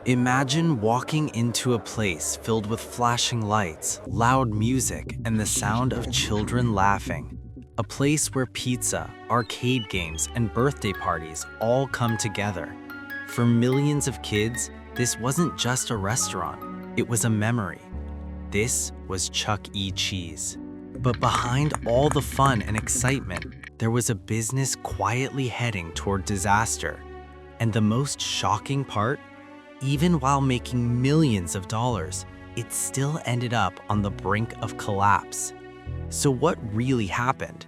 Imagine walking into a place filled with flashing lights, loud music, and the sound of children laughing. A place where pizza, arcade games, and birthday parties all come together. For millions of kids, this wasn't just a restaurant, it was a memory. This was Chuck E. Cheese. But behind all the fun and excitement, there was a business quietly heading toward disaster. And the most shocking part? Even while making millions of dollars, it still ended up on the brink of collapse. So what really happened?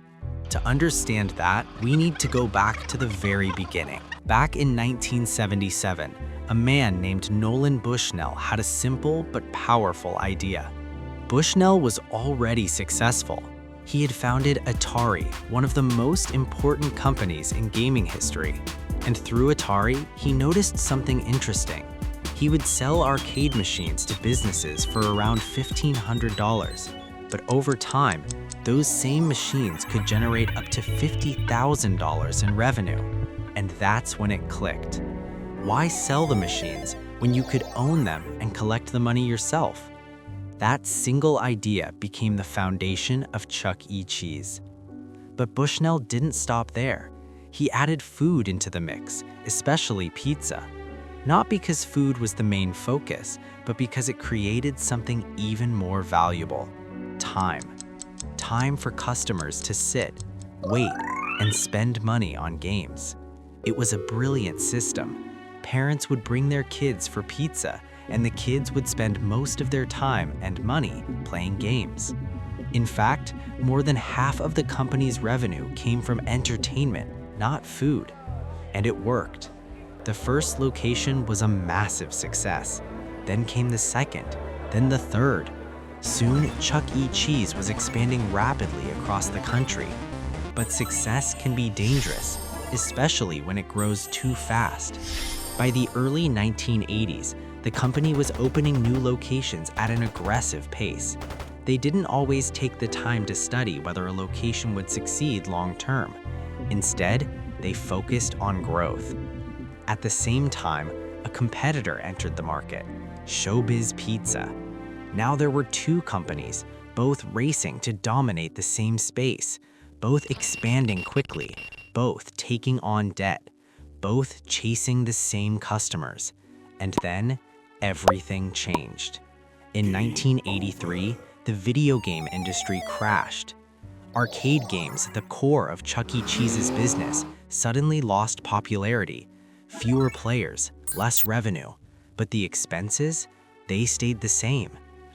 To understand that, we need to go back to the very beginning. Back in 1977, a man named Nolan Bushnell had a simple but powerful idea. Bushnell was already successful. He had founded Atari, one of the most important companies in gaming history. And through Atari, he noticed something interesting. He would sell arcade machines to businesses for around $1,500. But over time, those same machines could generate up to $50,000 in revenue. And that's when it clicked. Why sell the machines when you could own them and collect the money yourself? That single idea became the foundation of Chuck E. Cheese. But Bushnell didn't stop there. He added food into the mix, especially pizza. Not because food was the main focus, but because it created something even more valuable: time. Time for customers to sit, wait, and spend money on games. It was a brilliant system. Parents would bring their kids for pizza, and the kids would spend most of their time and money playing games. In fact, more than half of the company's revenue came from entertainment, not food. And it worked. The first location was a massive success. Then came the second, then the third. Soon, Chuck E. Cheese was expanding rapidly across the country. But success can be dangerous, especially when it grows too fast. By the early 1980s, the company was opening new locations at an aggressive pace. They didn't always take the time to study whether a location would succeed long-term. Instead, they focused on growth. At the same time, a competitor entered the market, Showbiz Pizza. Now there were two companies, both racing to dominate the same space, both expanding quickly, both taking on debt, both chasing the same customers. And then, everything changed. In 1983, the video game industry crashed. Arcade games, the core of Chuck E. Cheese's business, suddenly lost popularity. Fewer players, less revenue. But the expenses? They stayed the same.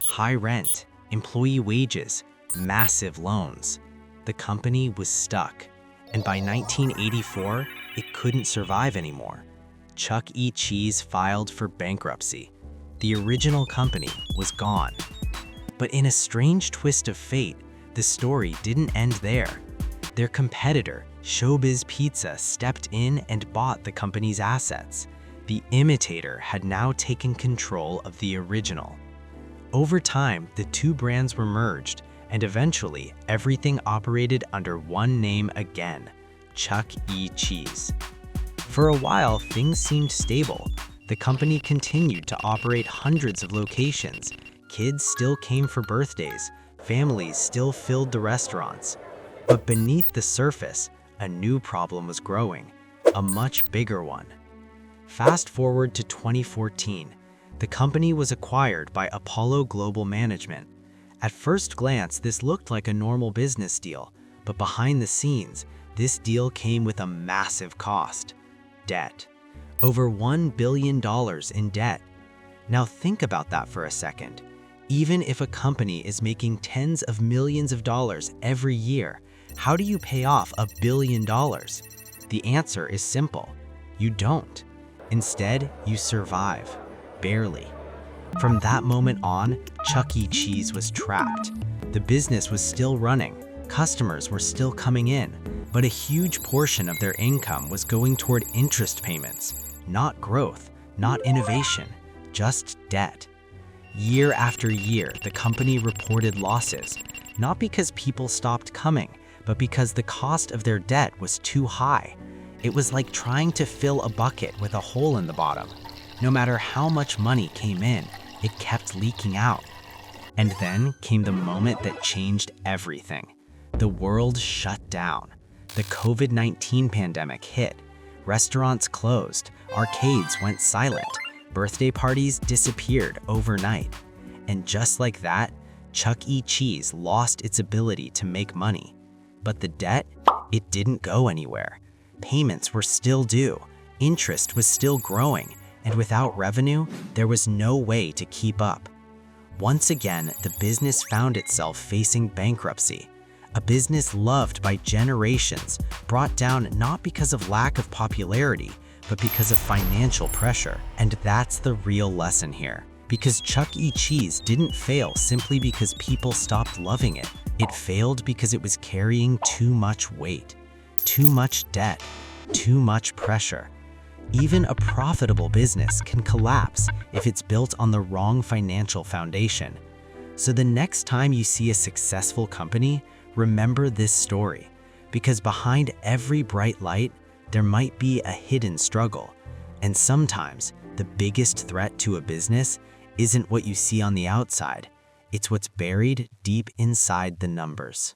High rent, employee wages, massive loans. The company was stuck. And by 1984, it couldn't survive anymore. Chuck E. Cheese filed for bankruptcy. The original company was gone. But in a strange twist of fate, the story didn't end there. Their competitor, Showbiz Pizza, stepped in and bought the company's assets. The imitator had now taken control of the original. Over time, the two brands were merged, and eventually, everything operated under one name again: Chuck E. Cheese. For a while, things seemed stable. The company continued to operate hundreds of locations. Kids still came for birthdays. Families still filled the restaurants. But beneath the surface, a new problem was growing, a much bigger one. Fast forward to 2014. The company was acquired by Apollo Global Management. At first glance, this looked like a normal business deal, but behind the scenes, this deal came with a massive cost: debt. Over $1 billion in debt. Now think about that for a second. Even if a company is making tens of millions of dollars every year, how do you pay off $1 billion? The answer is simple: you don't. Instead, you survive. Barely. From that moment on, Chuck E. Cheese was trapped. The business was still running, customers were still coming in, but a huge portion of their income was going toward interest payments, not growth, not innovation, just debt. Year after year, the company reported losses, not because people stopped coming, but because the cost of their debt was too high. It was like trying to fill a bucket with a hole in the bottom. No matter how much money came in, it kept leaking out. And then came the moment that changed everything. The world shut down. The COVID-19 pandemic hit. Restaurants closed, arcades went silent, birthday parties disappeared overnight. And just like that, Chuck E. Cheese lost its ability to make money. But the debt, it didn't go anywhere. Payments were still due, interest was still growing, and without revenue, there was no way to keep up. Once again, the business found itself facing bankruptcy. A business loved by generations, brought down not because of lack of popularity, but because of financial pressure. And that's the real lesson here. Because Chuck E. Cheese didn't fail simply because people stopped loving it. It failed because it was carrying too much weight, too much debt, too much pressure. Even a profitable business can collapse if it's built on the wrong financial foundation. So the next time you see a successful company, remember this story, because behind every bright light, there might be a hidden struggle. And sometimes the biggest threat to a business isn't what you see on the outside, it's what's buried deep inside the numbers.